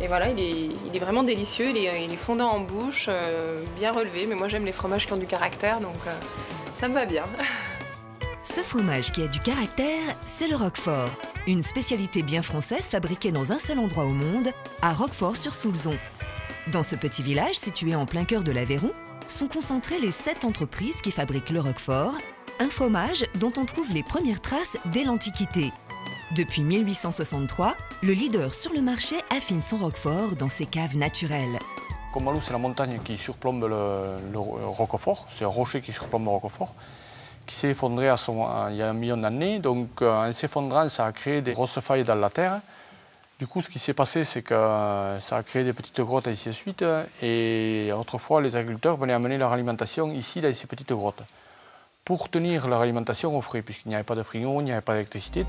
Et voilà, il est vraiment délicieux, il est fondant en bouche, bien relevé. Mais moi j'aime les fromages qui ont du caractère, donc ça me va bien. Ce fromage qui a du caractère, c'est le Roquefort. Une spécialité bien française fabriquée dans un seul endroit au monde, à Roquefort-sur-Soulzon. Dans ce petit village situé en plein cœur de l'Aveyron, sont concentrées les 7 entreprises qui fabriquent le Roquefort, un fromage dont on trouve les premières traces dès l'Antiquité. Depuis 1863, le leader sur le marché affine son Roquefort dans ses caves naturelles. Combalou, c'est la montagne qui surplombe le Roquefort, c'est un rocher qui surplombe le Roquefort, qui s'est effondré il y a 1 million d'années. Donc en s'effondrant, ça a créé des grosses failles dans la terre. Du coup, ce qui s'est passé, c'est que ça a créé des petites grottes et ainsi de suite. Et autrefois, les agriculteurs venaient amener leur alimentation ici, dans ces petites grottes, pour tenir leur alimentation au frais, puisqu'il n'y avait pas de frigo, il n'y avait pas d'électricité.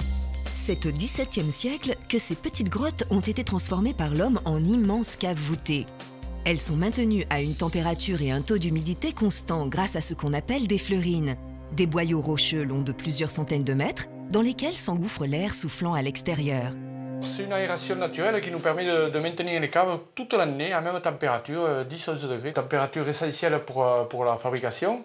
C'est au XVIIe siècle que ces petites grottes ont été transformées par l'homme en immenses caves voûtées. Elles sont maintenues à une température et un taux d'humidité constants grâce à ce qu'on appelle des fleurines, des boyaux rocheux longs de plusieurs centaines de mètres dans lesquels s'engouffre l'air soufflant à l'extérieur. C'est une aération naturelle qui nous permet de maintenir les caves toute l'année à même température, 10-11 degrés. Température essentielle pour la fabrication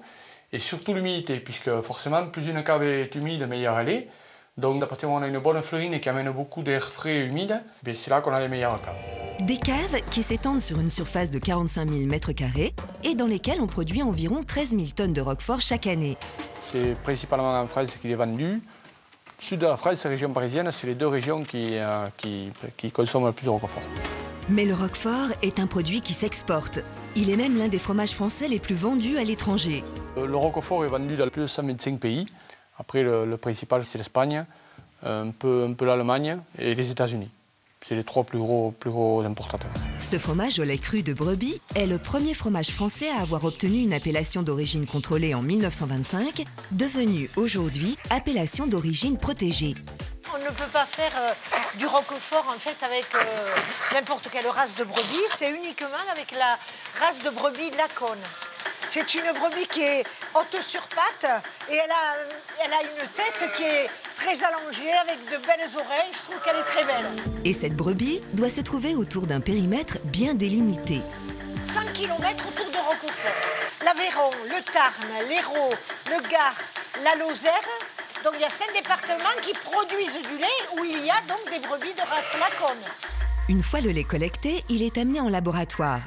et surtout l'humidité, puisque forcément, plus une cave est humide, meilleure elle est. Donc, à partir du moment où on a une bonne fleurine qui amène beaucoup d'air frais et humide, c'est là qu'on a les meilleures caves. Des caves qui s'étendent sur une surface de 45 000 m² et dans lesquelles on produit environ 13 000 tonnes de Roquefort chaque année. C'est principalement en France qu'il est vendu. Sud de la France et région parisienne, c'est les 2 régions qui consomment le plus de Roquefort. Mais le Roquefort est un produit qui s'exporte. Il est même l'un des fromages français les plus vendus à l'étranger. Le Roquefort est vendu dans plus de 125 pays. Après, le principal, c'est l'Espagne, un peu l'Allemagne et les États-Unis. C'est les 3 plus gros importateurs. Ce fromage au lait cru de brebis est le premier fromage français à avoir obtenu une appellation d'origine contrôlée en 1925, devenue aujourd'hui appellation d'origine protégée. On ne peut pas faire du Roquefort en fait avec n'importe quelle race de brebis, c'est uniquement avec la race de brebis de Laconne. C'est une brebis qui est haute sur pattes et elle a une tête qui est très allongée avec de belles oreilles. Je trouve qu'elle est très belle. Et cette brebis doit se trouver autour d'un périmètre bien délimité. 100 km autour de Roquefort. L'Aveyron, le Tarn, l'Hérault, le Gard, la Lozère. Donc il y a 5 départements qui produisent du lait où il y a donc des brebis de race Laconne. Une fois le lait collecté, il est amené en laboratoire.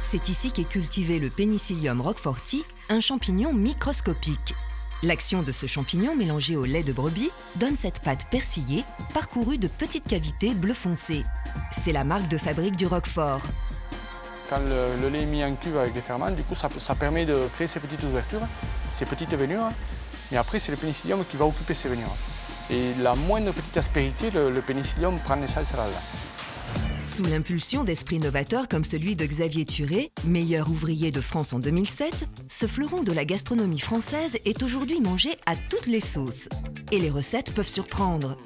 C'est ici qu'est cultivé le Penicillium roqueforti, un champignon microscopique. L'action de ce champignon mélangé au lait de brebis donne cette pâte persillée, parcourue de petites cavités bleu foncé. C'est la marque de fabrique du Roquefort. Quand le lait est mis en cuve avec des ferments, du coup, ça permet de créer ces petites ouvertures, ces petites veinures. Mais après, c'est le pénicillium qui va occuper ces veinures. Et la moindre petite aspérité, le pénicillium prend naissance là-dedans. Sous l'impulsion d'esprits novateurs comme celui de Xavier Thuré, meilleur ouvrier de France en 2007, ce fleuron de la gastronomie française est aujourd'hui mangé à toutes les sauces. Et les recettes peuvent surprendre.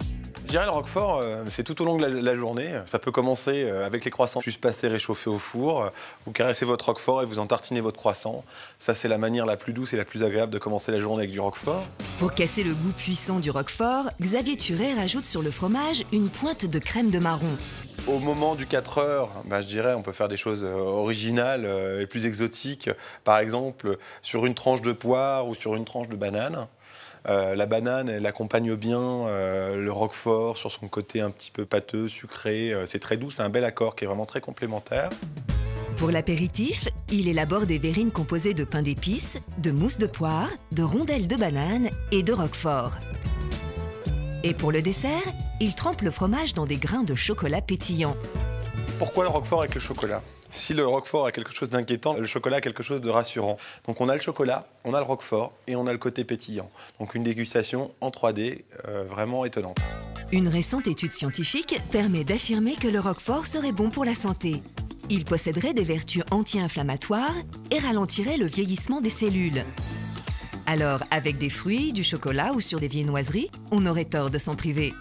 Je dirais le Roquefort, c'est tout au long de la journée. Ça peut commencer avec les croissants, juste passer réchauffer au four. Vous caressez votre Roquefort et vous en tartinez votre croissant. Ça, c'est la manière la plus douce et la plus agréable de commencer la journée avec du Roquefort. Pour casser le goût puissant du Roquefort, Xavier Thuré rajoute sur le fromage une pointe de crème de marron. Au moment du 4 heures, je dirais on peut faire des choses originales et plus exotiques. Par exemple, sur une tranche de poire ou sur une tranche de banane. La banane, elle accompagne bien le Roquefort sur son côté un petit peu pâteux, sucré. C'est très doux, c'est un bel accord qui est vraiment très complémentaire. Pour l'apéritif, il élabore des verrines composées de pain d'épices, de mousse de poire, de rondelles de banane et de Roquefort. Et pour le dessert, il trempe le fromage dans des grains de chocolat pétillant. Pourquoi le Roquefort avec le chocolat ? Si le Roquefort a quelque chose d'inquiétant, le chocolat a quelque chose de rassurant. Donc on a le chocolat, on a le Roquefort et on a le côté pétillant. Donc une dégustation en 3D vraiment étonnante. Une récente étude scientifique permet d'affirmer que le Roquefort serait bon pour la santé. Il posséderait des vertus anti-inflammatoires et ralentirait le vieillissement des cellules. Alors, avec des fruits, du chocolat ou sur des viennoiseries, on aurait tort de s'en priver.